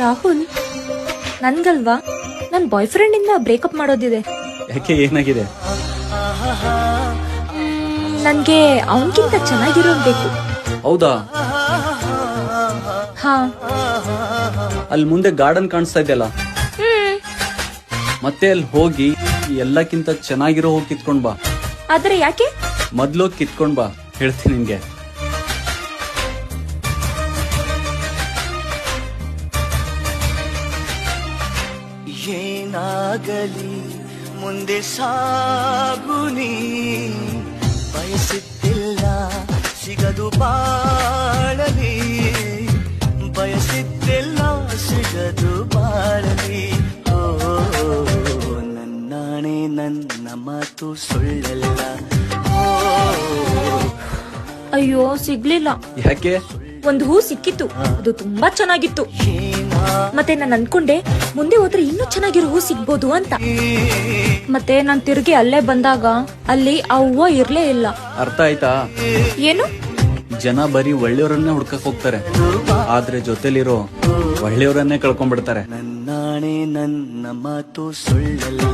ರಾಹುಲ್, ನನ್ಗಲ್ವಾ ನನ್ boy friend ಇಂದ breakup ಮಾಡೋದಿದೆ. ಯಾಕೆ, ಏನಾಗಿದೆ? ನನ್ಗೆ ಅವನ್ಕಿಂತ ಚೆನ್ನಾಗಿರೋನ್ ಬೇಕು. ಹೌದಾ? ಹಾ. ಅಲ್ಲಿ ಮುಂದೆ ಗಾರ್ಡನ್ ಕಾಣಿಸ್ತಾ ಇದೆಯಲ್ಲ, ಮತ್ತೆ ಅಲ್ಲಿ ಹೋಗಿ ಎಲ್ಲಕ್ಕಿಂತ ಚೆನ್ನಾಗಿರೋ ಹೋಗಿ ಕಿತ್ಕೊಂಡ್ ಬಾ. ಆದ್ರೆ ಯಾಕೆ? ಮೊದ್ಲು ಕಿತ್ಕೊಂಡ್ ಬಾ, ಹೇಳ್ತೀನಿ ನಿನ್ಗೆ. ಏನಾಗಲಿ ಮುಂದೆ ಸಾಗುನಿ, ಬಯಸುತ್ತಿಲ್ಲ ಸಿಗದು ಬಾಳಲಿ, ಬಯಸುತ್ತಿಲ್ಲ ಸಿಗದು ಬಾಳಲಿ. ಓ ನನ್ನಾಣೆ ನನ್ನ ಮಾತು ಸುಳ್ಳಲ್ಲ. ಅಯ್ಯೋ, ಸಿಗ್ಲಿಲ್ಲ. ಯಾಕೆ? ಒಂದು ಹೂ ಸಿಕ್ಕಿತ್ತು, ಅದು ತುಂಬಾ ಚೆನ್ನಾಗಿತ್ತು. ಮತ್ತೆ ನಾನು ಅನ್ಕೊಂಡೆ ಮುಂದೆ ಹೋದ್ರೆ ಇನ್ನೂ ಚೆನ್ನಾಗಿರೋ ಹೂ ಸಿಗ್ಬೋದು ಅಂತ. ಮತ್ತೆ ನಾನ್ ತಿರುಗಿ ಅಲ್ಲೇ ಬಂದಾಗ ಅಲ್ಲಿ ಆ ಹೂವ ಇರ್ಲೇ ಇಲ್ಲ. ಅರ್ಥ ಆಯ್ತಾ? ಏನು? ಜನ ಬರೀ ಒಳ್ಳೆಯವರನ್ನೇ ಹುಡ್ಕಕ್ ಹೋಗ್ತಾರೆ, ಆದ್ರೆ ಜೊತೆಲಿರೋ ಒಳ್ಳೆಯವರನ್ನೇ ಕಳ್ಕೊಂಡ್ಬಿಡ್ತಾರೆ. ನನ್ನಾಣೆ ನನ್ನ ಮಾತು ಸುಳ್ಳಲ್ಲ.